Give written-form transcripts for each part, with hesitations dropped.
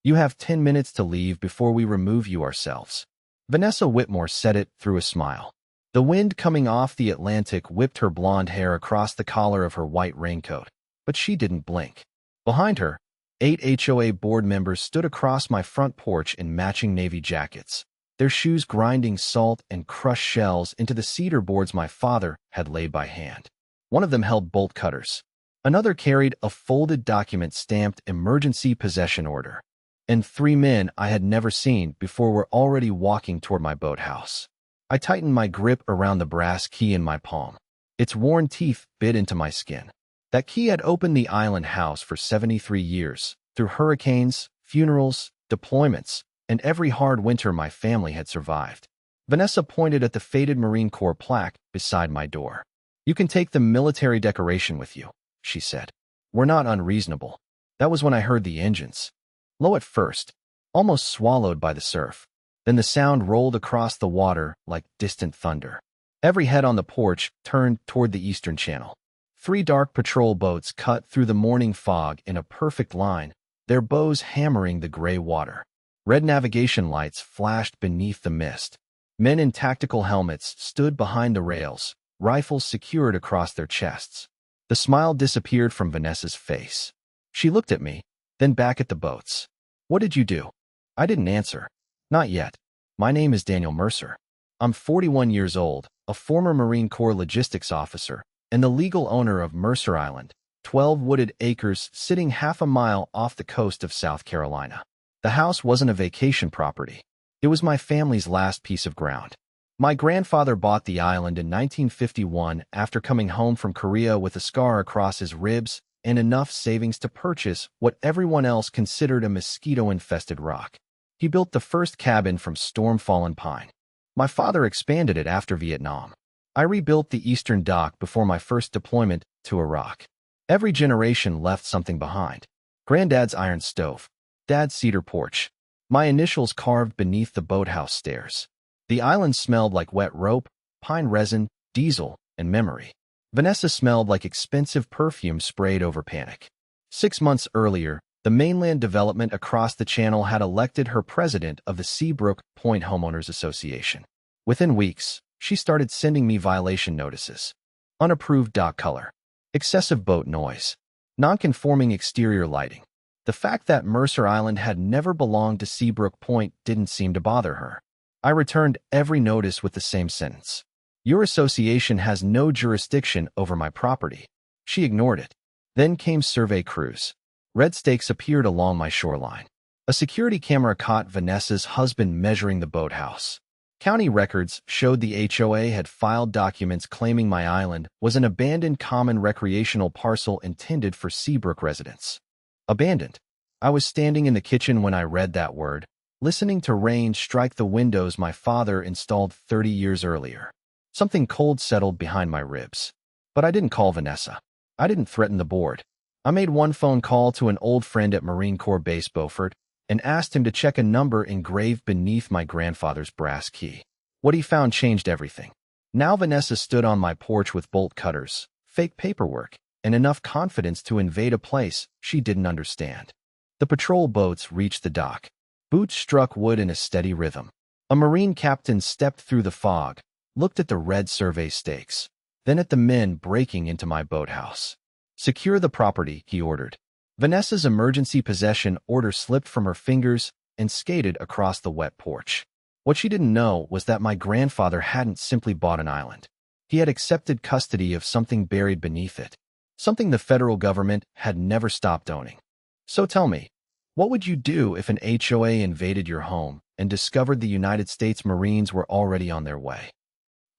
You have 10 minutes to leave before we remove you ourselves. Vanessa Whitmore said it through a smile. The wind coming off the Atlantic whipped her blonde hair across the collar of her white raincoat, but she didn't blink. Behind her, 8 HOA board members stood across my front porch in matching navy jackets, their shoes grinding salt and crushed shells into the cedar boards my father had laid by hand. One of them held bolt cutters. Another carried a folded document stamped emergency possession order. And 3 men I had never seen before were already walking toward my boathouse. I tightened my grip around the brass key in my palm. Its worn teeth bit into my skin. That key had opened the island house for 73 years, through hurricanes, funerals, deployments, and every hard winter my family had survived. Vanessa pointed at the faded Marine Corps plaque beside my door. "You can take the military decoration with you," she said. "We're not unreasonable." That was when I heard the engines. Low at first, almost swallowed by the surf. Then the sound rolled across the water like distant thunder. Every head on the porch turned toward the eastern channel. 3 dark patrol boats cut through the morning fog in a perfect line, their bows hammering the gray water. Red navigation lights flashed beneath the mist. Men in tactical helmets stood behind the rails, rifles secured across their chests. The smile disappeared from Vanessa's face. She looked at me, then back at the boats. "What did you do?" I didn't answer. "Not yet. My name is Daniel Mercer. I'm 41 years old, a former Marine Corps logistics officer, and the legal owner of Mercer Island, 12 wooded acres sitting half a mile off the coast of South Carolina. The house wasn't a vacation property. It was my family's last piece of ground. My grandfather bought the island in 1951 after coming home from Korea with a scar across his ribs and enough savings to purchase what everyone else considered a mosquito-infested rock. He built the first cabin from storm-fallen pine. My father expanded it after Vietnam. I rebuilt the eastern dock before my first deployment to Iraq. Every generation left something behind. Granddad's iron stove, Dad's cedar porch, my initials carved beneath the boathouse stairs. The island smelled like wet rope, pine resin, diesel, and memory. Vanessa smelled like expensive perfume sprayed over panic. 6 months earlier, the mainland development across the channel had elected her president of the Seabrook Point Homeowners Association. Within weeks, she started sending me violation notices. Unapproved dock color, excessive boat noise, non-conforming exterior lighting. The fact that Mercer Island had never belonged to Seabrook Point didn't seem to bother her. I returned every notice with the same sentence. "Your association has no jurisdiction over my property." She ignored it. Then came survey crews. Red stakes appeared along my shoreline. A security camera caught Vanessa's husband measuring the boathouse. County records showed the HOA had filed documents claiming my island was an abandoned common recreational parcel intended for Seabrook residents. Abandoned. I was standing in the kitchen when I read that word, listening to rain strike the windows my father installed 30 years earlier. Something cold settled behind my ribs. But I didn't call Vanessa. I didn't threaten the board. I made one phone call to an old friend at Marine Corps Base Beaufort and asked him to check a number engraved beneath my grandfather's brass key. What he found changed everything. Now Vanessa stood on my porch with bolt cutters, fake paperwork, and enough confidence to invade a place she didn't understand. The patrol boats reached the dock. Boots struck wood in a steady rhythm. A Marine captain stepped through the fog, looked at the red survey stakes, then at the men breaking into my boathouse. "Secure the property," he ordered. Vanessa's emergency possession order slipped from her fingers and skated across the wet porch. What she didn't know was that my grandfather hadn't simply bought an island. He had accepted custody of something buried beneath it, something the federal government had never stopped owning. So tell me, what would you do if an HOA invaded your home and discovered the United States Marines were already on their way?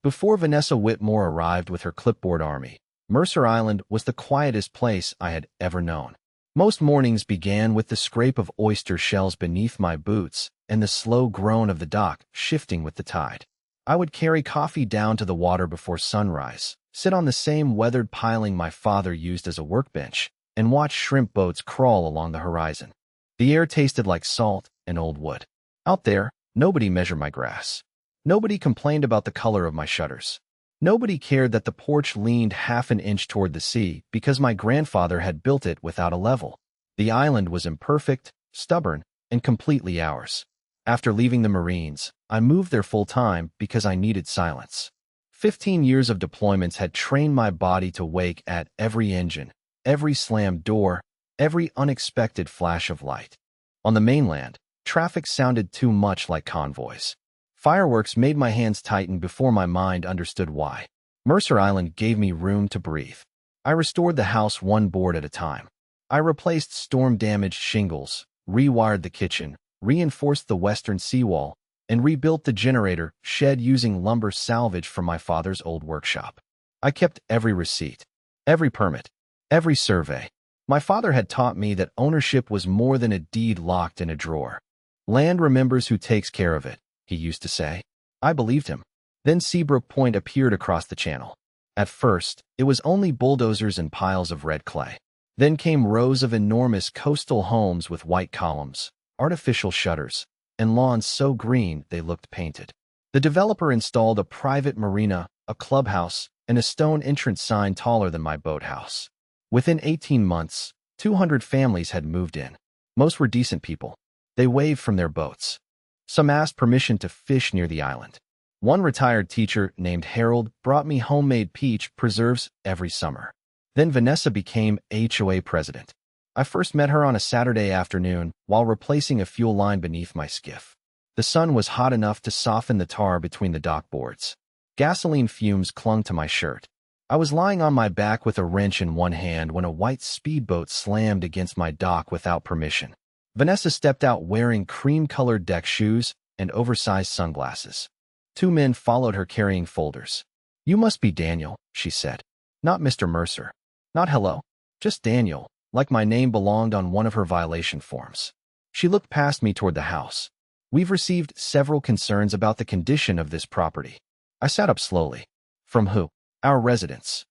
Before Vanessa Whitmore arrived with her clipboard army, Mercer Island was the quietest place I had ever known. Most mornings began with the scrape of oyster shells beneath my boots and the slow groan of the dock shifting with the tide. I would carry coffee down to the water before sunrise, sit on the same weathered piling my father used as a workbench, and watch shrimp boats crawl along the horizon. The air tasted like salt and old wood. Out there, nobody measured my grass. Nobody complained about the color of my shutters. Nobody cared that the porch leaned half an inch toward the sea because my grandfather had built it without a level. The island was imperfect, stubborn, and completely ours. After leaving the Marines, I moved there full-time because I needed silence. 15 years of deployments had trained my body to wake at every engine, every slammed door, every unexpected flash of light. On the mainland, traffic sounded too much like convoys. Fireworks made my hands tighten before my mind understood why. Mercer Island gave me room to breathe. I restored the house one board at a time. I replaced storm-damaged shingles, rewired the kitchen, reinforced the western seawall, and rebuilt the generator shed using lumber salvaged from my father's old workshop. I kept every receipt, every permit, every survey. My father had taught me that ownership was more than a deed locked in a drawer. Land remembers who takes care of it, he used to say. I believed him. Then Seabrook Point appeared across the channel. At first, it was only bulldozers and piles of red clay. Then came rows of enormous coastal homes with white columns, artificial shutters, and lawns so green they looked painted. The developer installed a private marina, a clubhouse, and a stone entrance sign taller than my boathouse. Within 18 months, 200 families had moved in. Most were decent people. They waved from their boats. Some asked permission to fish near the island. One retired teacher named Harold brought me homemade peach preserves every summer. Then Vanessa became HOA president. I first met her on a Saturday afternoon while replacing a fuel line beneath my skiff. The sun was hot enough to soften the tar between the dock boards. Gasoline fumes clung to my shirt. I was lying on my back with a wrench in one hand when a white speedboat slammed against my dock without permission. Vanessa stepped out wearing cream-colored deck shoes and oversized sunglasses. 2 men followed her carrying folders. "You must be Daniel," she said. "Not Mr. Mercer. Not hello. Just Daniel," like my name belonged on one of her violation forms. She looked past me toward the house. "We've received several concerns about the condition of this property." I sat up slowly. "From who?" "Our residents."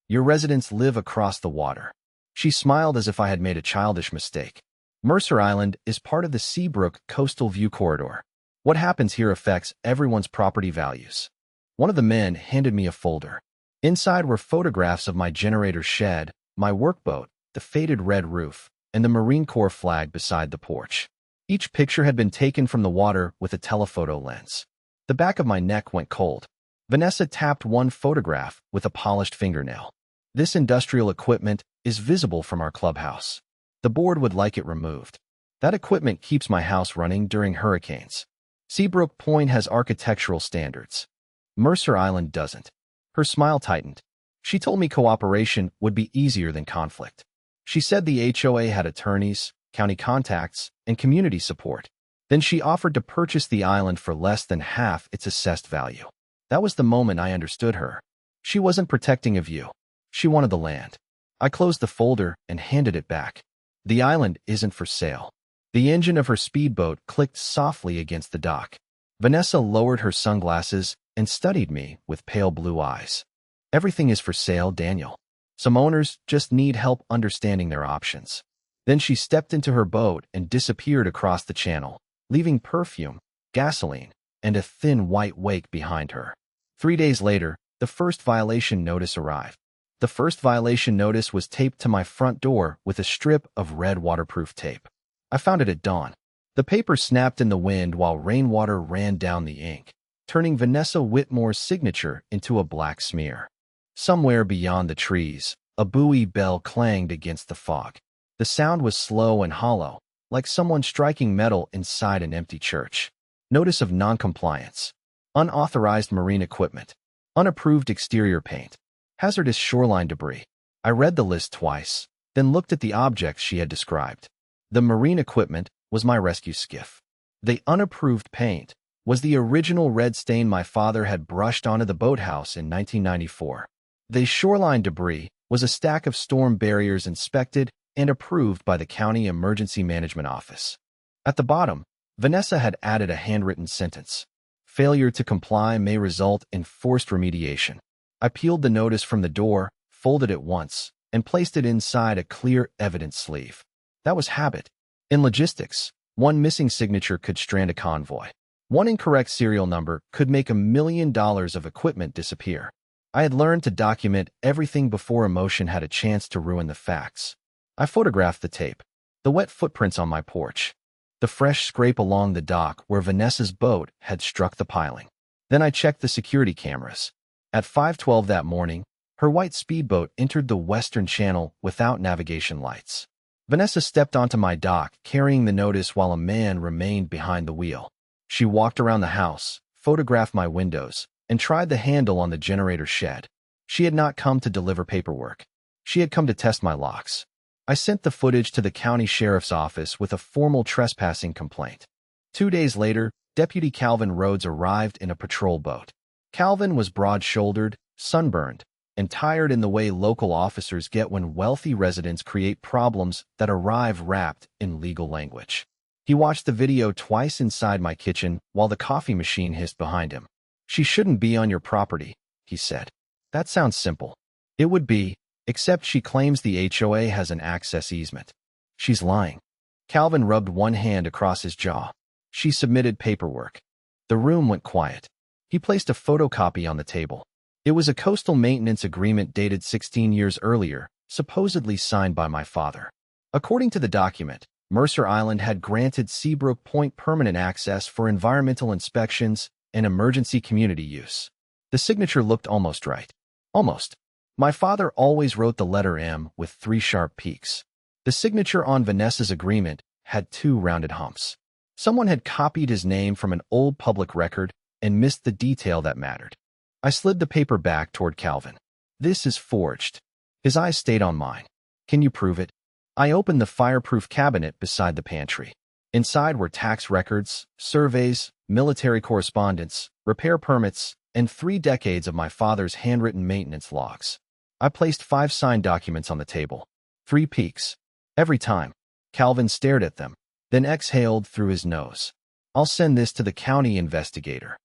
"Your residents live across the water." She smiled as if I had made a childish mistake. "Mercer Island is part of the Seabrook Coastal View Corridor. What happens here affects everyone's property values." One of the men handed me a folder. Inside were photographs of my generator shed, my workboat, the faded red roof, and the Marine Corps flag beside the porch. Each picture had been taken from the water with a telephoto lens. The back of my neck went cold. Vanessa tapped one photograph with a polished fingernail. "This industrial equipment is visible from our clubhouse. The board would like it removed. That equipment keeps my house running during hurricanes. Seabrook Point has architectural standards. Mercer Island doesn't." Her smile tightened. She told me cooperation would be easier than conflict. She said the HOA had attorneys, county contacts, and community support. Then she offered to purchase the island for less than half its assessed value. That was the moment I understood her. She wasn't protecting a view. She wanted the land. I closed the folder and handed it back. "The island isn't for sale." The engine of her speedboat clicked softly against the dock. Vanessa lowered her sunglasses and studied me with pale blue eyes. "Everything is for sale, Daniel. Some owners just need help understanding their options." Then she stepped into her boat and disappeared across the channel, leaving perfume, gasoline, and a thin white wake behind her. 3 days later, the first violation notice arrived. The first violation notice was taped to my front door with a strip of red waterproof tape. I found it at dawn. The paper snapped in the wind while rainwater ran down the ink, turning Vanessa Whitmore's signature into a black smear. Somewhere beyond the trees, a buoy bell clanged against the fog. The sound was slow and hollow, like someone striking metal inside an empty church. Notice of noncompliance. Unauthorized marine equipment. Unapproved exterior paint. Hazardous shoreline debris. I read the list twice, then looked at the objects she had described. The marine equipment was my rescue skiff. The unapproved paint was the original red stain my father had brushed onto the boathouse in 1994. The shoreline debris was a stack of storm barriers inspected and approved by the County Emergency Management Office. At the bottom, Vanessa had added a handwritten sentence. "Failure to comply may result in forced remediation." I peeled the notice from the door, folded it once, and placed it inside a clear evidence sleeve. That was habit. In logistics, one missing signature could strand a convoy. One incorrect serial number could make $1 million of equipment disappear. I had learned to document everything before emotion had a chance to ruin the facts. I photographed the tape, the wet footprints on my porch, the fresh scrape along the dock where Vanessa's boat had struck the piling. Then I checked the security cameras. At 5:12 that morning, her white speedboat entered the Western Channel without navigation lights. Vanessa stepped onto my dock, carrying the notice while a man remained behind the wheel. She walked around the house, photographed my windows, and tried the handle on the generator shed. She had not come to deliver paperwork. She had come to test my locks. I sent the footage to the county sheriff's office with a formal trespassing complaint. 2 days later, Deputy Calvin Rhodes arrived in a patrol boat. Calvin was broad-shouldered, sunburned, and tired in the way local officers get when wealthy residents create problems that arrive wrapped in legal language. He watched the video twice inside my kitchen while the coffee machine hissed behind him. "She shouldn't be on your property," he said. "That sounds simple." It would be, except she claims the HOA has an access easement. She's lying. Calvin rubbed one hand across his jaw. She submitted paperwork. The room went quiet. He placed a photocopy on the table. It was a coastal maintenance agreement dated 16 years earlier, supposedly signed by my father. According to the document, Mercer Island had granted Seabrook Point permanent access for environmental inspections and emergency community use. The signature looked almost right. Almost. My father always wrote the letter M with 3 sharp peaks. The signature on Vanessa's agreement had 2 rounded humps. Someone had copied his name from an old public record and missed the detail that mattered. I slid the paper back toward Calvin. "This is forged." His eyes stayed on mine. "Can you prove it?" I opened the fireproof cabinet beside the pantry. Inside were tax records, surveys, military correspondence, repair permits, and 3 decades of my father's handwritten maintenance logs. I placed 5 signed documents on the table. 3 peaks. Every time. Calvin stared at them, then exhaled through his nose. "I'll send this to the county investigator."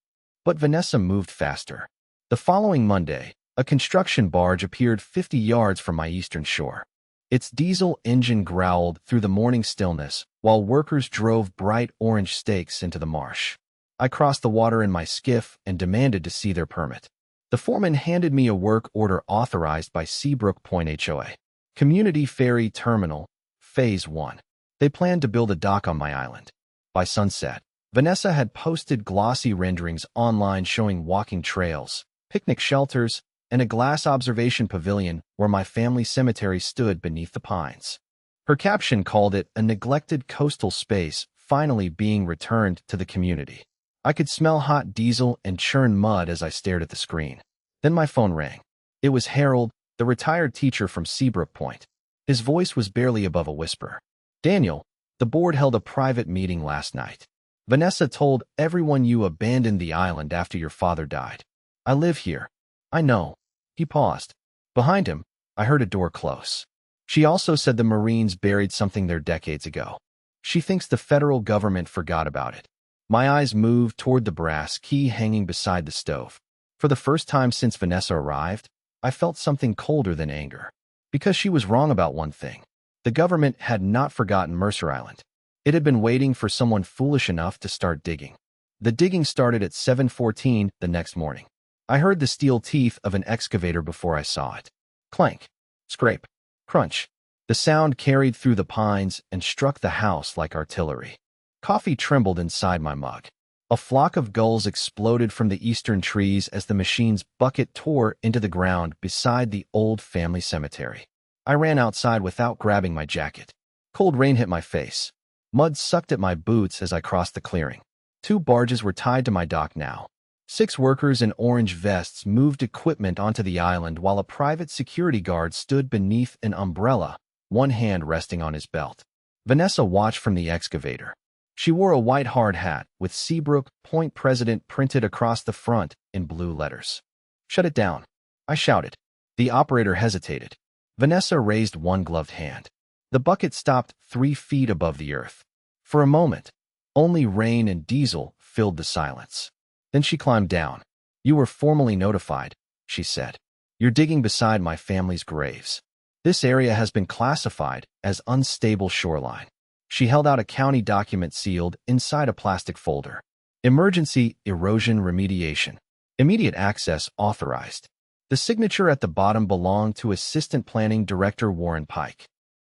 But Vanessa moved faster. The following Monday, a construction barge appeared 50 yards from my eastern shore. Its diesel engine growled through the morning stillness while workers drove bright orange stakes into the marsh. I crossed the water in my skiff and demanded to see their permit. The foreman handed me a work order authorized by Seabrook Point HOA. Community Ferry Terminal, Phase 1. They planned to build a dock on my island. By sunset, Vanessa had posted glossy renderings online showing walking trails, picnic shelters, and a glass observation pavilion where my family cemetery stood beneath the pines. Her caption called it a neglected coastal space finally being returned to the community. I could smell hot diesel and churned mud as I stared at the screen. Then my phone rang. It was Harold, the retired teacher from Seabrook Point. His voice was barely above a whisper. "Daniel, the board held a private meeting last night. Vanessa told everyone you abandoned the island after your father died. I live here. I know." He paused. Behind him, I heard a door close. "She also said the Marines buried something there decades ago. She thinks the federal government forgot about it." My eyes moved toward the brass key hanging beside the stove. For the first time since Vanessa arrived, I felt something colder than anger. Because she was wrong about one thing. The government had not forgotten Mercer Island. It had been waiting for someone foolish enough to start digging. The digging started at 7:14 the next morning. I heard the steel teeth of an excavator before I saw it. Clank, scrape, crunch. The sound carried through the pines and struck the house like artillery. Coffee trembled inside my mug. A flock of gulls exploded from the eastern trees as the machine's bucket tore into the ground beside the old family cemetery. I ran outside without grabbing my jacket. Cold rain hit my face. Mud sucked at my boots as I crossed the clearing. 2 barges were tied to my dock now. 6 workers in orange vests moved equipment onto the island while a private security guard stood beneath an umbrella, one hand resting on his belt. Vanessa watched from the excavator. She wore a white hard hat with Seabrook Point President printed across the front in blue letters. "Shut it down," I shouted. The operator hesitated. Vanessa raised one gloved hand. The bucket stopped 3 feet above the earth. For a moment, only rain and diesel filled the silence. Then she climbed down. "You were formally notified," she said. "You're digging beside my family's graves. This area has been classified as unstable shoreline." She held out a county document sealed inside a plastic folder. "Emergency erosion remediation. Immediate access authorized." The signature at the bottom belonged to Assistant Planning Director Warren Pike.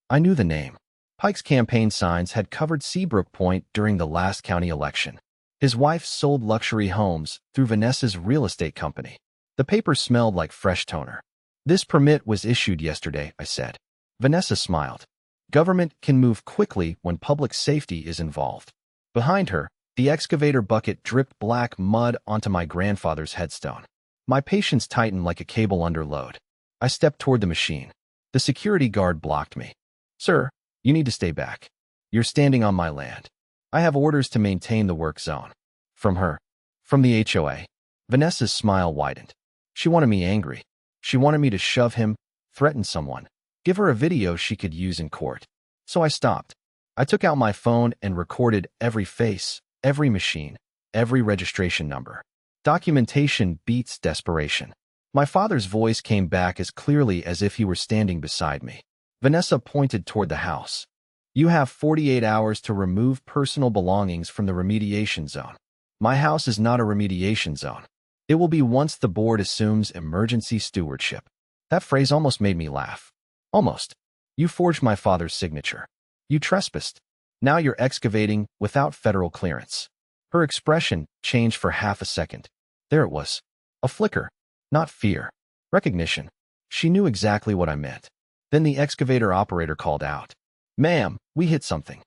I knew the name. Pike's campaign signs had covered Seabrook Point during the last county election. His wife sold luxury homes through Vanessa's real estate company. The paper smelled like fresh toner. This permit was issued yesterday, I said. Vanessa smiled. Government can move quickly when public safety is involved. Behind her, the excavator bucket dripped black mud onto my grandfather's headstone. My patience tightened like a cable under load. I stepped toward the machine. The security guard blocked me. Sir, you need to stay back. You're standing on my land. I have orders to maintain the work zone. From her. From the HOA. Vanessa's smile widened. She wanted me angry. She wanted me to shove him, threaten someone, give her a video she could use in court. So I stopped. I took out my phone and recorded every face, every machine, every registration number. Documentation beats desperation. My father's voice came back as clearly as if he were standing beside me. Vanessa pointed toward the house. You have 48 hours to remove personal belongings from the remediation zone. My house is not a remediation zone. It will be once the board assumes emergency stewardship. That phrase almost made me laugh. Almost. You forged my father's signature. You trespassed. Now you're excavating without federal clearance. Her expression changed for half a second. There it was. A flicker. Not fear. Recognition. She knew exactly what I meant. Then the excavator operator called out. Ma'am, we hit something.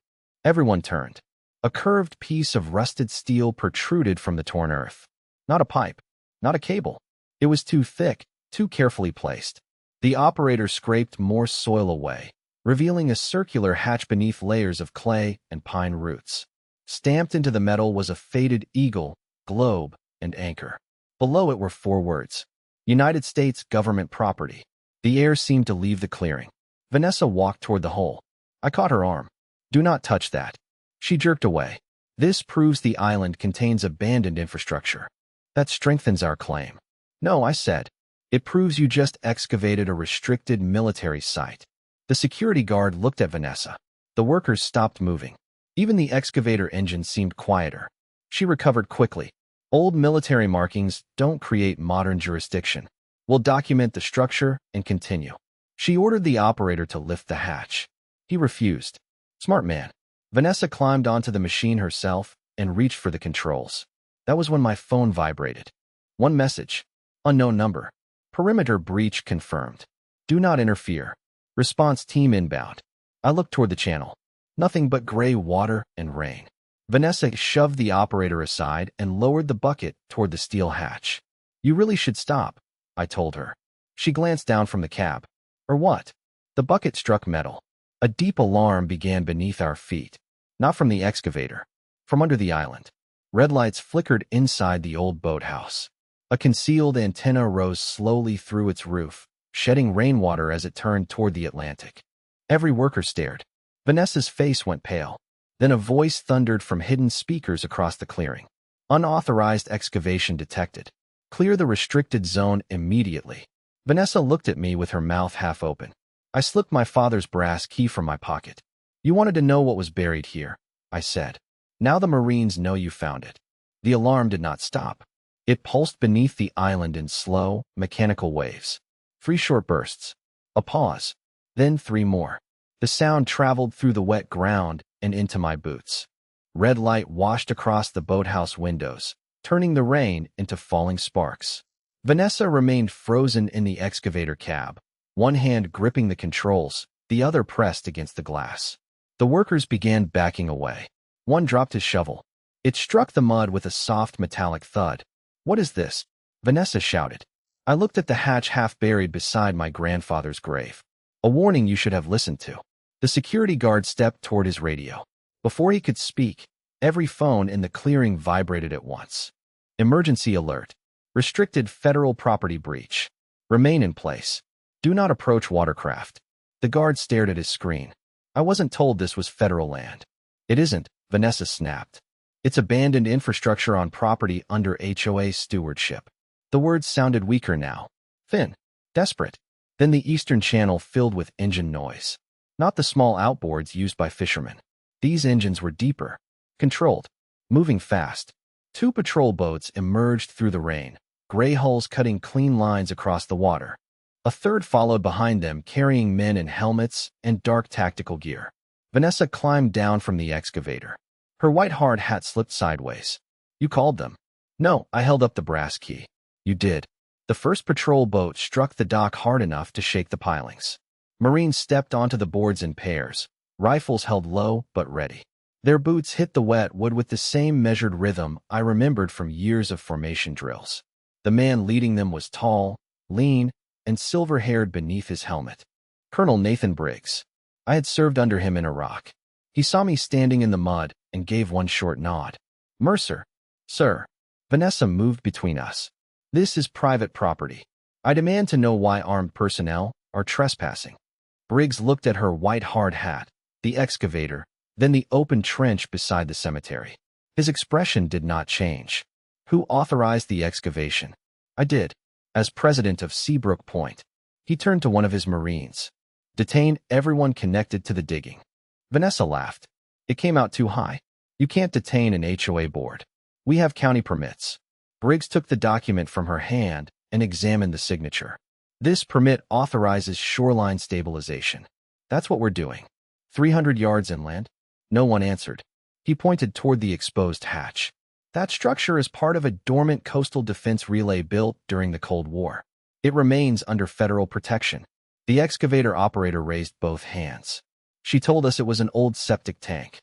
Everyone turned. A curved piece of rusted steel protruded from the torn earth. Not a pipe. Not a cable. It was too thick, too carefully placed. The operator scraped more soil away, revealing a circular hatch beneath layers of clay and pine roots. Stamped into the metal was a faded eagle, globe, and anchor. Below it were 4 words. United States government property. The air seemed to leave the clearing. Vanessa walked toward the hole. I caught her arm. Do not touch that. She jerked away. This proves the island contains abandoned infrastructure. That strengthens our claim. No, I said. It proves you just excavated a restricted military site. The security guard looked at Vanessa. The workers stopped moving. Even the excavator engine seemed quieter. She recovered quickly. Old military markings don't create modern jurisdiction. We'll document the structure and continue. She ordered the operator to lift the hatch. He refused. Smart man. Vanessa climbed onto the machine herself and reached for the controls. That was when my phone vibrated. One message. Unknown number. Perimeter breach confirmed. Do not interfere. Response team inbound. I looked toward the channel. Nothing but gray water and rain. Vanessa shoved the operator aside and lowered the bucket toward the steel hatch. You really should stop, I told her. She glanced down from the cab. Or what? The bucket struck metal. A deep alarm began beneath our feet. Not from the excavator. From under the island. Red lights flickered inside the old boathouse. A concealed antenna rose slowly through its roof, shedding rainwater as it turned toward the Atlantic. Every worker stared. Vanessa's face went pale. Then a voice thundered from hidden speakers across the clearing. Unauthorized excavation detected. Clear the restricted zone immediately. Vanessa looked at me with her mouth half open. I slipped my father's brass key from my pocket. You wanted to know what was buried here, I said. Now the Marines know you found it. The alarm did not stop. It pulsed beneath the island in slow, mechanical waves. 3 short bursts. A pause. Then 3 more. The sound traveled through the wet ground and into my boots. Red light washed across the boathouse windows, turning the rain into falling sparks. Vanessa remained frozen in the excavator cab, one hand gripping the controls, the other pressed against the glass. The workers began backing away. One dropped his shovel. It struck the mud with a soft metallic thud. What is this? Vanessa shouted. I looked at the hatch half buried beside my grandfather's grave. A warning you should have listened to. The security guard stepped toward his radio. Before he could speak, every phone in the clearing vibrated at once. Emergency alert. Restricted federal property breach. Remain in place. Do not approach watercraft. The guard stared at his screen. I wasn't told this was federal land. It isn't, Vanessa snapped. It's abandoned infrastructure on property under HOA stewardship. The words sounded weaker now. Thin. Desperate. Then the eastern channel filled with engine noise. Not the small outboards used by fishermen. These engines were deeper. Controlled. Moving fast. 2 patrol boats emerged through the rain, gray hulls cutting clean lines across the water. A third followed behind them carrying men in helmets and dark tactical gear. Vanessa climbed down from the excavator. Her white hard hat slipped sideways. You called them? No, I held up the brass key. You did. The first patrol boat struck the dock hard enough to shake the pilings. Marines stepped onto the boards in pairs, rifles held low but ready. Their boots hit the wet wood with the same measured rhythm I remembered from years of formation drills. The man leading them was tall, lean, and silver-haired beneath his helmet. Colonel Nathan Briggs. I had served under him in Iraq. He saw me standing in the mud and gave one short nod. Mercer. Sir. Vanessa moved between us. This is private property. I demand to know why armed personnel are trespassing. Briggs looked at her white hard hat, the excavator, then the open trench beside the cemetery. His expression did not change. Who authorized the excavation? I did. As president of Seabrook Point. He turned to one of his Marines. Detain everyone connected to the digging. Vanessa laughed. It came out too high. You can't detain an HOA board. We have county permits. Briggs took the document from her hand and examined the signature. This permit authorizes shoreline stabilization. That's what we're doing. 300 yards inland? No one answered. He pointed toward the exposed hatch. That structure is part of a dormant coastal defense relay built during the Cold War. It remains under federal protection. The excavator operator raised both hands. She told us it was an old septic tank.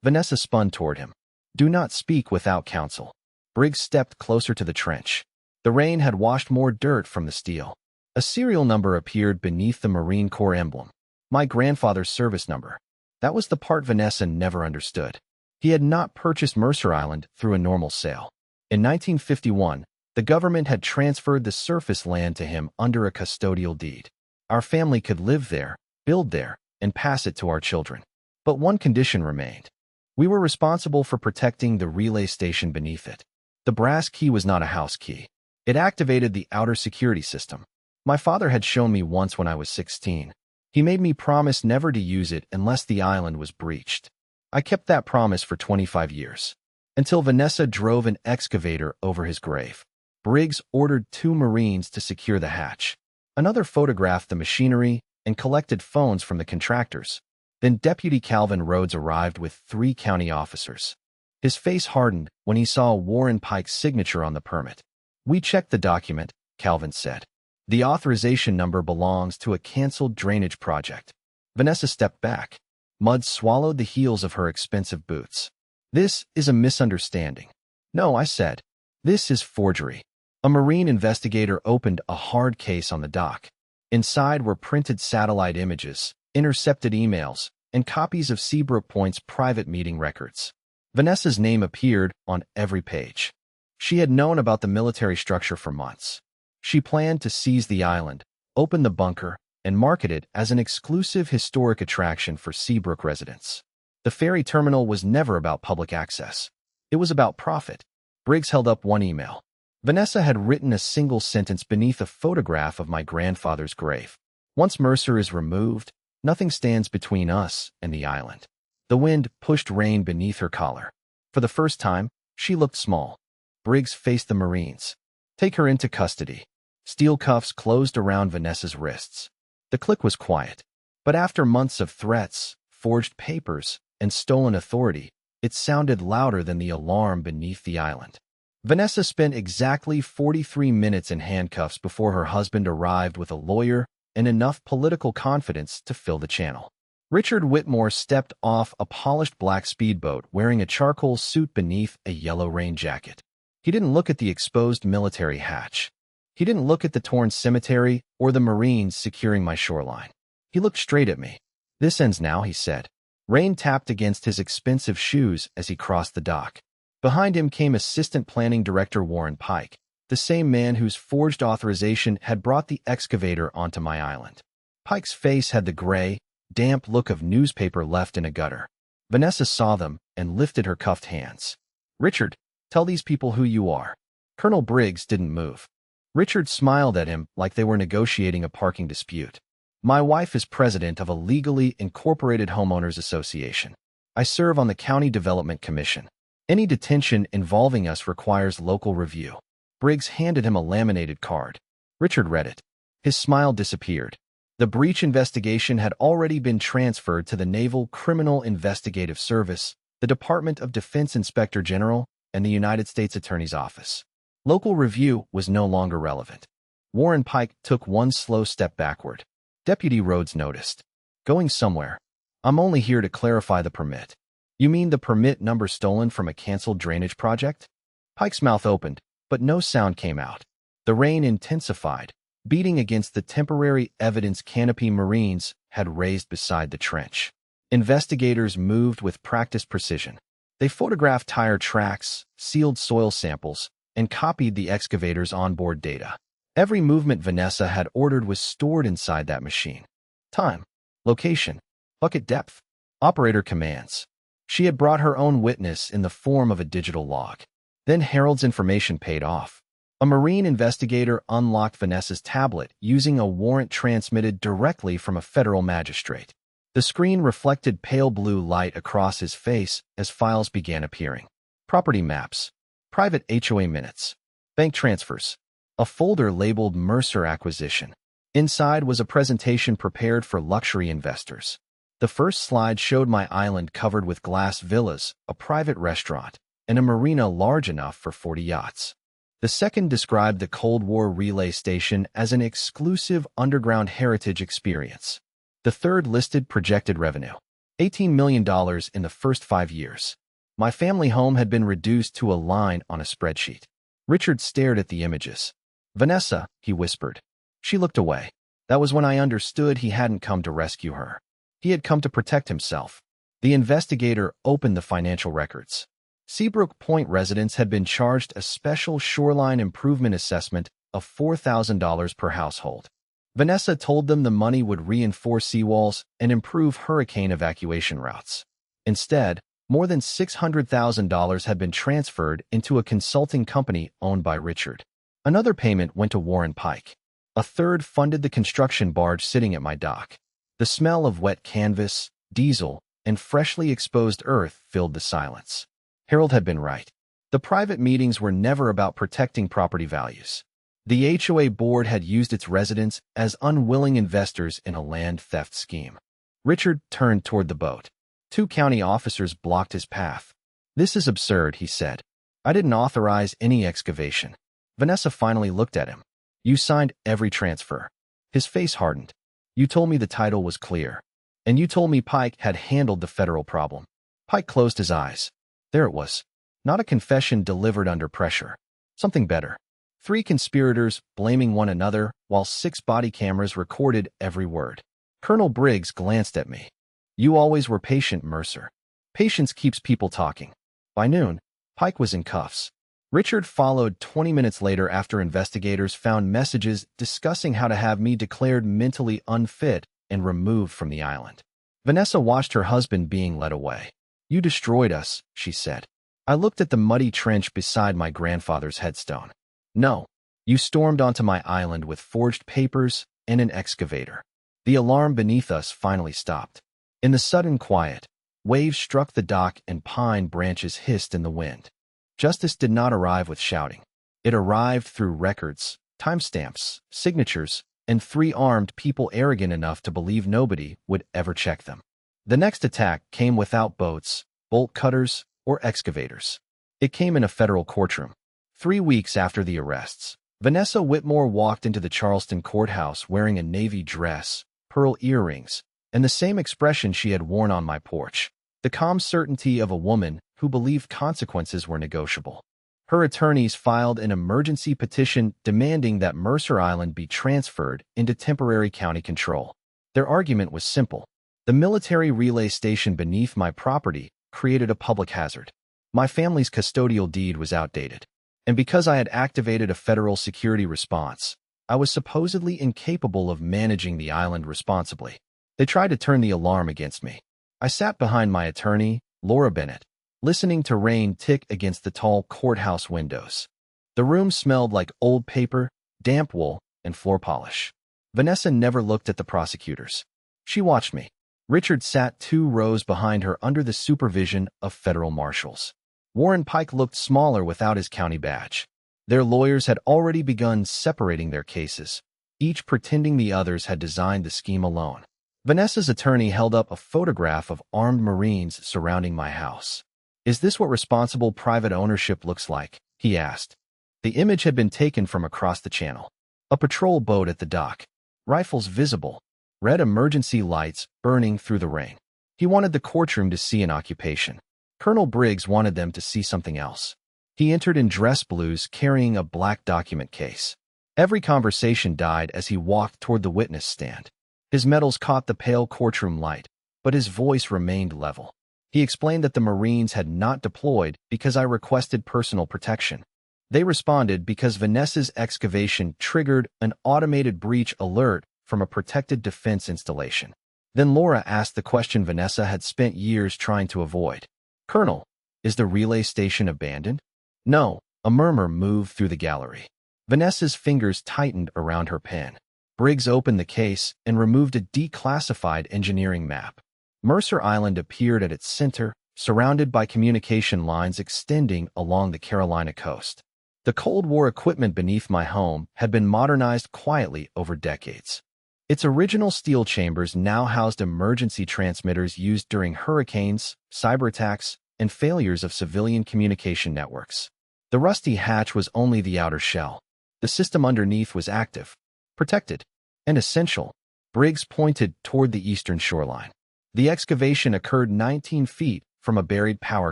Vanessa spun toward him. Do not speak without counsel. Briggs stepped closer to the trench. The rain had washed more dirt from the steel. A serial number appeared beneath the Marine Corps emblem. My grandfather's service number. That was the part Vanessa never understood. He had not purchased Mercer Island through a normal sale. In 1951, the government had transferred the surface land to him under a custodial deed. Our family could live there, build there, and pass it to our children. But one condition remained. We were responsible for protecting the relay station beneath it. The brass key was not a house key. It activated the outer security system. My father had shown me once when I was 16. He made me promise never to use it unless the island was breached. I kept that promise for 25 years. Until Vanessa drove an excavator over his grave. Briggs ordered 2 Marines to secure the hatch. Another photographed the machinery and collected phones from the contractors. Then Deputy Calvin Rhodes arrived with 3 county officers. His face hardened when he saw Warren Pike's signature on the permit. We checked the document, Calvin said. The authorization number belongs to a canceled drainage project. Vanessa stepped back. Mud swallowed the heels of her expensive boots. This is a misunderstanding. No, I said. This is forgery. A Marine investigator opened a hard case on the dock. Inside were printed satellite images, intercepted emails, and copies of Seabrook Point's private meeting records. Vanessa's name appeared on every page. She had known about the military structure for months. She planned to seize the island, open the bunker, and market it as an exclusive historic attraction for Seabrook residents. The ferry terminal was never about public access. It was about profit. Briggs held up one email. Vanessa had written a single sentence beneath a photograph of my grandfather's grave. Once Mercer is removed, nothing stands between us and the island. The wind pushed rain beneath her collar. For the first time, she looked small. Briggs faced the Marines. Take her into custody. Steel cuffs closed around Vanessa's wrists. The click was quiet. But after months of threats, forged papers, and stolen authority, it sounded louder than the alarm beneath the island. Vanessa spent exactly 43 minutes in handcuffs before her husband arrived with a lawyer and enough political confidence to fill the channel. Richard Whitmore stepped off a polished black speedboat wearing a charcoal suit beneath a yellow rain jacket. He didn't look at the exposed military hatch. He didn't look at the torn cemetery or the Marines securing my shoreline. He looked straight at me. This ends now, he said. Rain tapped against his expensive shoes as he crossed the dock. Behind him came Assistant Planning Director Warren Pike, the same man whose forged authorization had brought the excavator onto my island. Pike's face had the gray, damp look of newspaper left in a gutter. Vanessa saw them and lifted her cuffed hands. Richard, tell these people who you are. Colonel Briggs didn't move. Richard smiled at him like they were negotiating a parking dispute. My wife is president of a legally incorporated homeowners association. I serve on the County Development Commission. Any detention involving us requires local review. Briggs handed him a laminated card. Richard read it. His smile disappeared. The breach investigation had already been transferred to the Naval Criminal Investigative Service, the Department of Defense Inspector General, and the United States Attorney's Office. Local review was no longer relevant. Warren Pike took one slow step backward. Deputy Rhodes noticed. Going somewhere. I'm only here to clarify the permit. You mean the permit number stolen from a canceled drainage project? Pike's mouth opened, but no sound came out. The rain intensified, beating against the temporary evidence canopy Marines had raised beside the trench. Investigators moved with practiced precision. They photographed tire tracks, sealed soil samples, and copied the excavator's onboard data. Every movement Vanessa had ordered was stored inside that machine. Time, location, bucket depth, operator commands. She had brought her own witness in the form of a digital log. Then Harold's information paid off. A Marine investigator unlocked Vanessa's tablet using a warrant transmitted directly from a federal magistrate. The screen reflected pale blue light across his face as files began appearing. Property maps, private HOA minutes, bank transfers, a folder labeled Mercer Acquisition. Inside was a presentation prepared for luxury investors. The first slide showed my island covered with glass villas, a private restaurant, and a marina large enough for 40 yachts. The second described the Cold War relay station as an exclusive underground heritage experience. The third listed projected revenue, $18 million in the first 5 years. My family home had been reduced to a line on a spreadsheet. Richard stared at the images. Vanessa, he whispered. She looked away. That was when I understood he hadn't come to rescue her. He had come to protect himself. The investigator opened the financial records. Seabrook Point residents had been charged a special shoreline improvement assessment of $4,000 per household. Vanessa told them the money would reinforce seawalls and improve hurricane evacuation routes. Instead, more than $600,000 had been transferred into a consulting company owned by Richard. Another payment went to Warren Pike. A third funded the construction barge sitting at my dock. The smell of wet canvas, diesel, and freshly exposed earth filled the silence. Harold had been right. The private meetings were never about protecting property values. The HOA board had used its residents as unwilling investors in a land theft scheme. Richard turned toward the boat. 2 county officers blocked his path. This is absurd, he said. I didn't authorize any excavation. Vanessa finally looked at him. You signed every transfer. His face hardened. You told me the title was clear. And you told me Pike had handled the federal problem. Pike closed his eyes. There it was. Not a confession delivered under pressure. Something better. 3 conspirators blaming one another while 6 body cameras recorded every word. Colonel Briggs glanced at me. You always were patient, Mercer. Patience keeps people talking. By noon, Pike was in cuffs. Richard followed 20 minutes later after investigators found messages discussing how to have me declared mentally unfit and removed from the island. Vanessa watched her husband being led away. You destroyed us, she said. I looked at the muddy trench beside my grandfather's headstone. No, you stormed onto my island with forged papers and an excavator. The alarm beneath us finally stopped. In the sudden quiet, waves struck the dock and pine branches hissed in the wind. Justice did not arrive with shouting. It arrived through records, timestamps, signatures, and 3 armed people arrogant enough to believe nobody would ever check them. The next attack came without boats, bolt cutters, or excavators. It came in a federal courtroom. 3 weeks after the arrests, Vanessa Whitmore walked into the Charleston courthouse wearing a navy dress, pearl earrings, and the same expression she had worn on my porch, the calm certainty of a woman who believed consequences were negotiable. Her attorneys filed an emergency petition demanding that Mercer Island be transferred into temporary county control. Their argument was simple. The military relay station beneath my property created a public hazard. My family's custodial deed was outdated. And because I had activated a federal security response, I was supposedly incapable of managing the island responsibly. They tried to turn the alarm against me. I sat behind my attorney, Laura Bennett, listening to rain tick against the tall courthouse windows. The room smelled like old paper, damp wool, and floor polish. Vanessa never looked at the prosecutors. She watched me. Richard sat 2 rows behind her under the supervision of federal marshals. Warren Pike looked smaller without his county badge. Their lawyers had already begun separating their cases. each pretending the others had designed the scheme alone. Vanessa's attorney held up a photograph of armed Marines surrounding my house. "Is this what responsible private ownership looks like?" he asked. The image had been taken from across the channel. A patrol boat at the dock. Rifles visible. Red emergency lights burning through the rain. He wanted the courtroom to see an occupation. Colonel Briggs wanted them to see something else. He entered in dress blues carrying a black document case. Every conversation died as he walked toward the witness stand. His medals caught the pale courtroom light, but his voice remained level. He explained that the Marines had not deployed because I requested personal protection. They responded because Vanessa's excavation triggered an automated breach alert from a protected defense installation. Then Laura asked the question Vanessa had spent years trying to avoid. "Colonel, is the relay station abandoned?" "No," a murmur moved through the gallery. Vanessa's fingers tightened around her pen. Briggs opened the case and removed a declassified engineering map. Mercer Island appeared at its center, surrounded by communication lines extending along the Carolina coast. The Cold War equipment beneath my home had been modernized quietly over decades. Its original steel chambers now housed emergency transmitters used during hurricanes, cyber attacks, and failures of civilian communication networks. The rusty hatch was only the outer shell. The system underneath was active, protected, and essential. Briggs pointed toward the eastern shoreline. The excavation occurred 19 feet from a buried power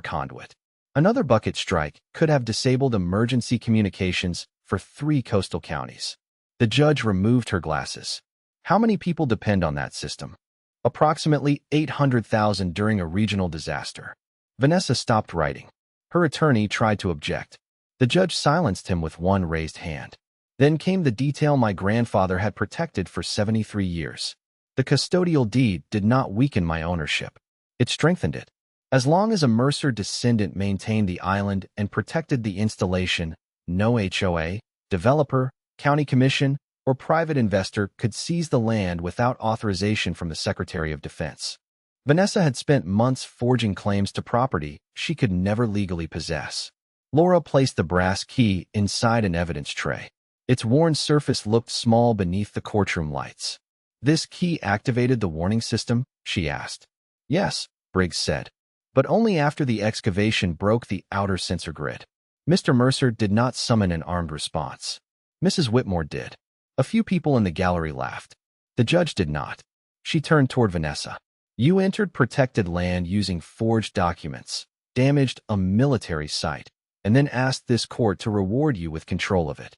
conduit. Another bucket strike could have disabled emergency communications for 3 coastal counties. The judge removed her glasses. "How many people depend on that system?" "Approximately 800,000 during a regional disaster." Vanessa stopped writing. Her attorney tried to object. The judge silenced him with one raised hand. Then came the detail my grandfather had protected for 73 years. The custodial deed did not weaken my ownership. It strengthened it. As long as a Mercer descendant maintained the island and protected the installation, no HOA, developer, county commission, or private investor could seize the land without authorization from the Secretary of Defense. Vanessa had spent months forging claims to property she could never legally possess. Laura placed the brass key inside an evidence tray. Its worn surface looked small beneath the courtroom lights. "This key activated the warning system?" she asked. "Yes," Briggs said, "but only after the excavation broke the outer sensor grid. Mr. Mercer did not summon an armed response. Mrs. Whitmore did." A few people in the gallery laughed. The judge did not. She turned toward Vanessa. "You entered protected land using forged documents, damaged a military site, and then asked this court to reward you with control of it."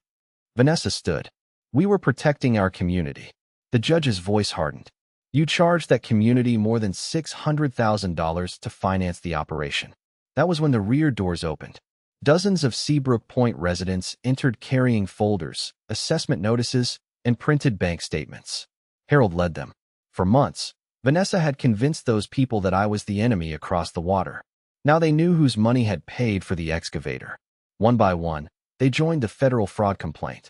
Vanessa stood. "We were protecting our community." The judge's voice hardened. "You charged that community more than $600,000 to finance the operation." That was when the rear doors opened. Dozens of Seabrook Point residents entered carrying folders, assessment notices, and printed bank statements. Harold led them. For months, Vanessa had convinced those people that I was the enemy across the water. Now they knew whose money had paid for the excavator. One by one, they joined the federal fraud complaint.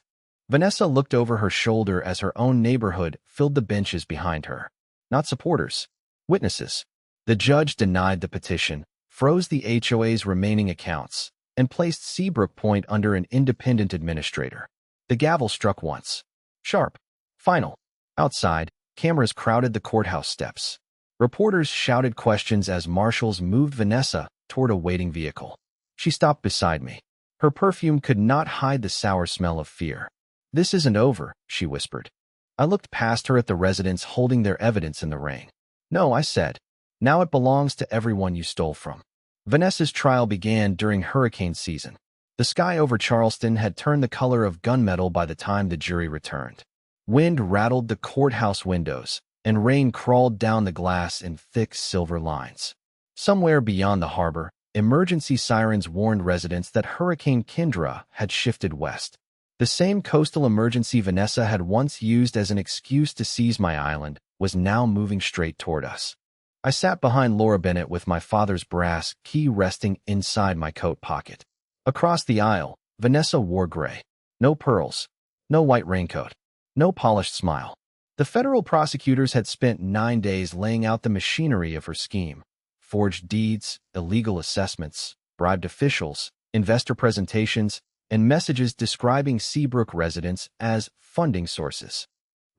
Vanessa looked over her shoulder as her own neighborhood filled the benches behind her. Not supporters, witnesses. The judge denied the petition, froze the HOA's remaining accounts, and placed Seabrook Point under an independent administrator. The gavel struck once. Sharp. Final. Outside, cameras crowded the courthouse steps. Reporters shouted questions as marshals moved Vanessa toward a waiting vehicle. She stopped beside me. Her perfume could not hide the sour smell of fear. "This isn't over," she whispered. I looked past her at the residents holding their evidence in the rain. "No," I said. "Now it belongs to everyone you stole from." Vanessa's trial began during hurricane season. The sky over Charleston had turned the color of gunmetal by the time the jury returned. Wind rattled the courthouse windows, and rain crawled down the glass in thick silver lines. Somewhere beyond the harbor, emergency sirens warned residents that Hurricane Kendra had shifted west. The same coastal emergency Vanessa had once used as an excuse to seize my island was now moving straight toward us. I sat behind Laura Bennett with my father's brass key resting inside my coat pocket. Across the aisle, Vanessa wore gray. No pearls, no white raincoat, no polished smile. The federal prosecutors had spent 9 days laying out the machinery of her scheme. Forged deeds, illegal assessments, bribed officials, investor presentations, and messages describing Seabrook residents as funding sources.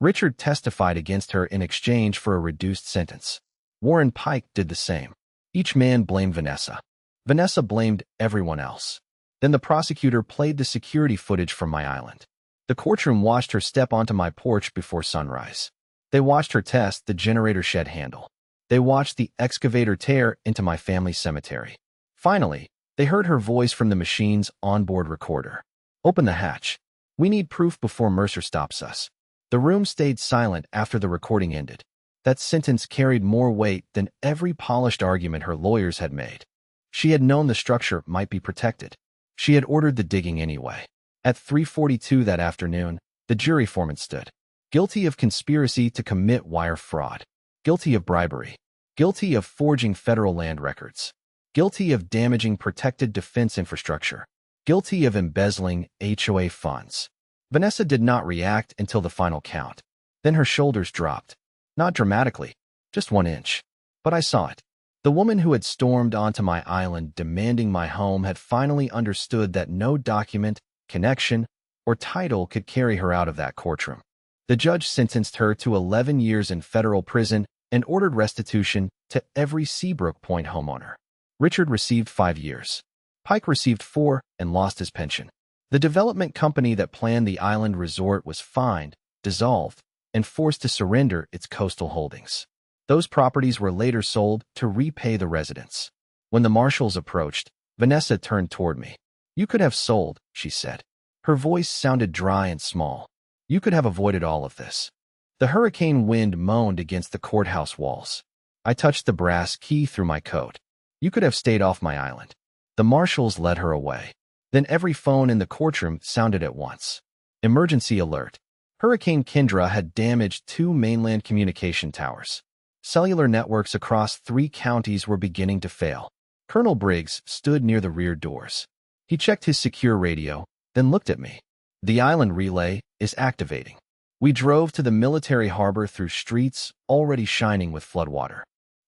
Richard testified against her in exchange for a reduced sentence. Warren Pike did the same. Each man blamed Vanessa. Vanessa blamed everyone else. Then the prosecutor played the security footage from my island. The courtroom watched her step onto my porch before sunrise. They watched her test the generator shed handle. They watched the excavator tear into my family cemetery. Finally, they heard her voice from the machine's onboard recorder. "Open the hatch. We need proof before Mercer stops us." The room stayed silent after the recording ended. That sentence carried more weight than every polished argument her lawyers had made. She had known the structure might be protected. She had ordered the digging anyway. At 3:42 that afternoon, the jury foreman stood. Guilty of conspiracy to commit wire fraud. Guilty of bribery. Guilty of forging federal land records. Guilty of damaging protected defense infrastructure. Guilty of embezzling HOA funds. Vanessa did not react until the final count. Then her shoulders dropped. Not dramatically, just 1 inch. But I saw it. The woman who had stormed onto my island demanding my home had finally understood that no document, connection, or title could carry her out of that courtroom. The judge sentenced her to 11 years in federal prison and ordered restitution to every Seabrook Point homeowner. Richard received 5 years. Pike received 4 and lost his pension. The development company that planned the island resort was fined, dissolved, and forced to surrender its coastal holdings. Those properties were later sold to repay the residents. When the marshals approached, Vanessa turned toward me. "You could have sold," she said. Her voice sounded dry and small. "You could have avoided all of this." The hurricane wind moaned against the courthouse walls. I touched the brass key through my coat. "You could have stayed off my island." The marshals led her away. Then every phone in the courtroom sounded at once. Emergency alert. Hurricane Kendra had damaged 2 mainland communication towers. Cellular networks across 3 counties were beginning to fail. Colonel Briggs stood near the rear doors. He checked his secure radio, then looked at me. "The island relay is activating." We drove to the military harbor through streets already shining with floodwater.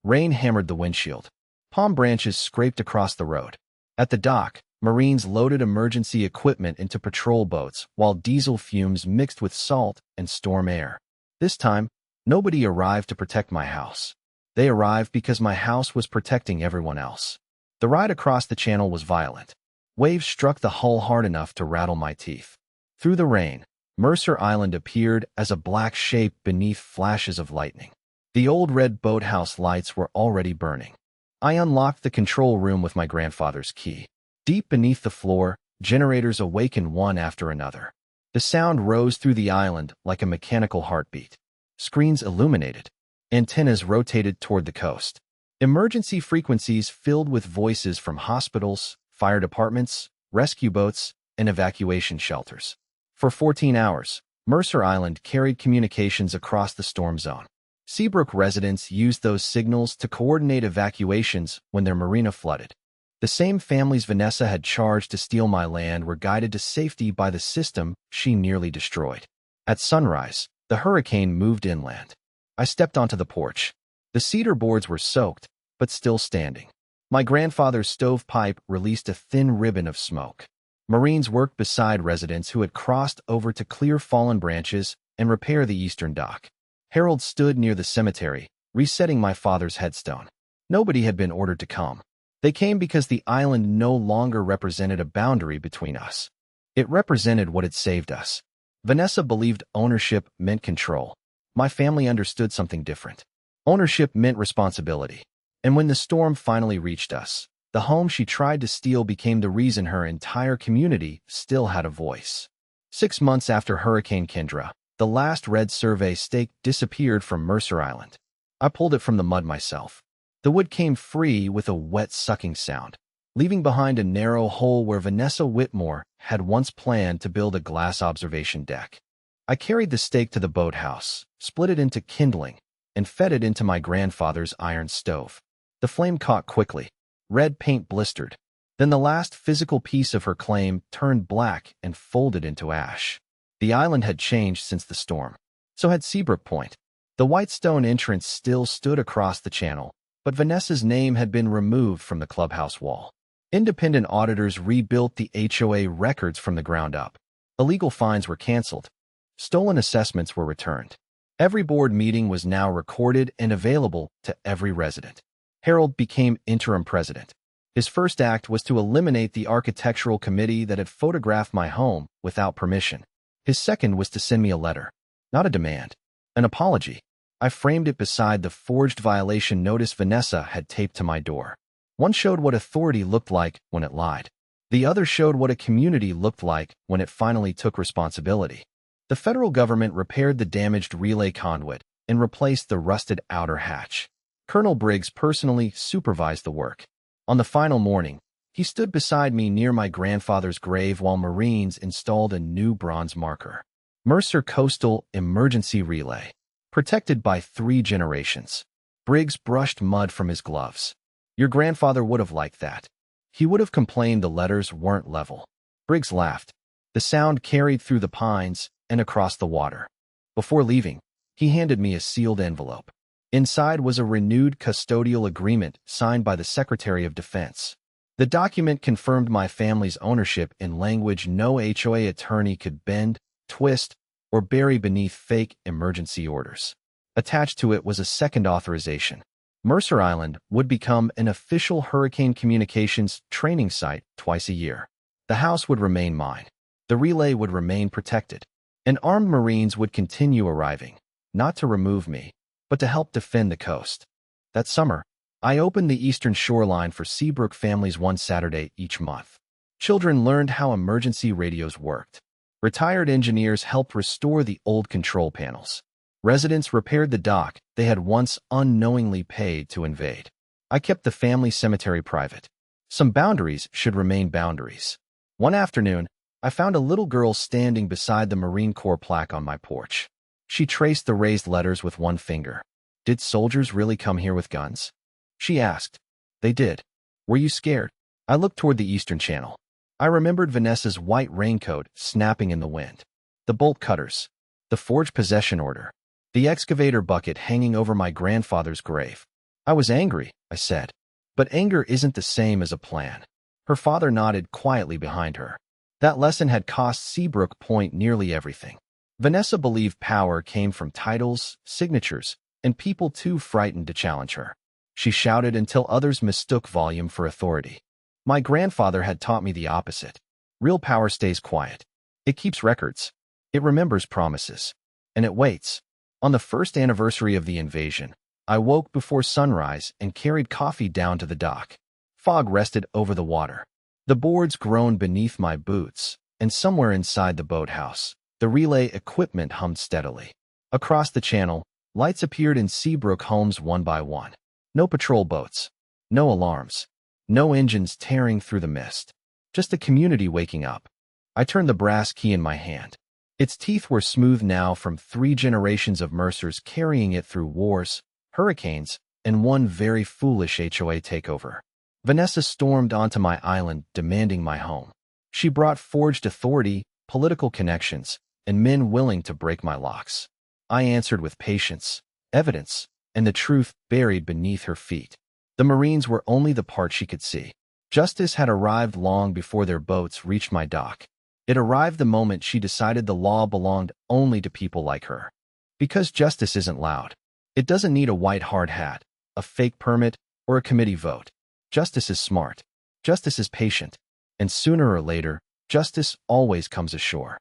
Rain hammered the windshield. Palm branches scraped across the road. At the dock, Marines loaded emergency equipment into patrol boats while diesel fumes mixed with salt and storm air. This time, nobody arrived to protect my house. They arrived because my house was protecting everyone else. The ride across the channel was violent. Waves struck the hull hard enough to rattle my teeth. Through the rain, Mercer Island appeared as a black shape beneath flashes of lightning. The old red boathouse lights were already burning. I unlocked the control room with my grandfather's key. Deep beneath the floor, generators awakened one after another. The sound rose through the island like a mechanical heartbeat. Screens illuminated. Antennas rotated toward the coast. Emergency frequencies filled with voices from hospitals, fire departments, rescue boats, and evacuation shelters. For 14 hours, Mercer Island carried communications across the storm zone. Seabrook residents used those signals to coordinate evacuations when their marina flooded. The same families Vanessa had charged to steal my land were guided to safety by the system she nearly destroyed. At sunrise, the hurricane moved inland. I stepped onto the porch. The cedar boards were soaked, but still standing. My grandfather's stovepipe released a thin ribbon of smoke. Marines worked beside residents who had crossed over to clear fallen branches and repair the eastern dock. Harold stood near the cemetery, resetting my father's headstone. Nobody had been ordered to come. They came because the island no longer represented a boundary between us. It represented what had saved us. Vanessa believed ownership meant control. My family understood something different. Ownership meant responsibility. And when the storm finally reached us, the home she tried to steal became the reason her entire community still had a voice. 6 months after Hurricane Kendra, the last red survey stake disappeared from Mercer Island. I pulled it from the mud myself. The wood came free with a wet sucking sound, leaving behind a narrow hole where Vanessa Whitmore had once planned to build a glass observation deck. I carried the stake to the boathouse, split it into kindling, and fed it into my grandfather's iron stove. The flame caught quickly. Red paint blistered. Then the last physical piece of her claim turned black and folded into ash. The island had changed since the storm. So had Seabrook Point. The white stone entrance still stood across the channel, but Vanessa's name had been removed from the clubhouse wall. Independent auditors rebuilt the HOA records from the ground up. Illegal fines were canceled. Stolen assessments were returned. Every board meeting was now recorded and available to every resident. Harold became interim president. His first act was to eliminate the architectural committee that had photographed my home without permission. His second was to send me a letter. Not a demand. An apology. I framed it beside the forged violation notice Vanessa had taped to my door. One showed what authority looked like when it lied. The other showed what a community looked like when it finally took responsibility. The federal government repaired the damaged relay conduit and replaced the rusted outer hatch. Colonel Briggs personally supervised the work. On the final morning, he stood beside me near my grandfather's grave while Marines installed a new bronze marker. Mercer Coastal Emergency Relay. Protected by 3 generations. Briggs brushed mud from his gloves. Your grandfather would have liked that. He would have complained the letters weren't level. Briggs laughed. The sound carried through the pines and across the water. Before leaving, he handed me a sealed envelope. Inside was a renewed custodial agreement signed by the Secretary of Defense. The document confirmed my family's ownership in language no HOA attorney could bend, twist, or bury beneath fake emergency orders. Attached to it was a second authorization. Mercer Island would become an official hurricane communications training site twice a year. The house would remain mine. The relay would remain protected. And armed Marines would continue arriving, not to remove me, but to help defend the coast. That summer, I opened the eastern shoreline for Seabrook families one Saturday each month. Children learned how emergency radios worked. Retired engineers helped restore the old control panels. Residents repaired the dock they had once unknowingly paid to invade. I kept the family cemetery private. Some boundaries should remain boundaries. One afternoon, I found a little girl standing beside the Marine Corps plaque on my porch. She traced the raised letters with one finger. Did soldiers really come here with guns? She asked. They did. Were you scared? I looked toward the eastern channel. I remembered Vanessa's white raincoat snapping in the wind. The bolt cutters. The forged possession order. The excavator bucket hanging over my grandfather's grave. I was angry, I said. But anger isn't the same as a plan. Her father nodded quietly behind her. That lesson had cost Seabrook Point nearly everything. Vanessa believed power came from titles, signatures, and people too frightened to challenge her. She shouted until others mistook volume for authority. My grandfather had taught me the opposite. Real power stays quiet. It keeps records. It remembers promises. And it waits. On the first anniversary of the invasion, I woke before sunrise and carried coffee down to the dock. Fog rested over the water. The boards groaned beneath my boots, and somewhere inside the boathouse, the relay equipment hummed steadily. Across the channel, lights appeared in Seabrook homes one by one. No patrol boats. No alarms. No engines tearing through the mist. Just a community waking up. I turned the brass key in my hand. Its teeth were smooth now from 3 generations of Mercers carrying it through wars, hurricanes, and one very foolish HOA takeover. Vanessa stormed onto my island demanding my home. She brought forged authority, political connections, and men willing to break my locks. I answered with patience, evidence, and the truth buried beneath her feet. The Marines were only the part she could see. Justice had arrived long before their boats reached my dock. It arrived the moment she decided the law belonged only to people like her. Because justice isn't loud. It doesn't need a white hard hat, a fake permit, or a committee vote. Justice is smart. Justice is patient. And sooner or later, justice always comes ashore.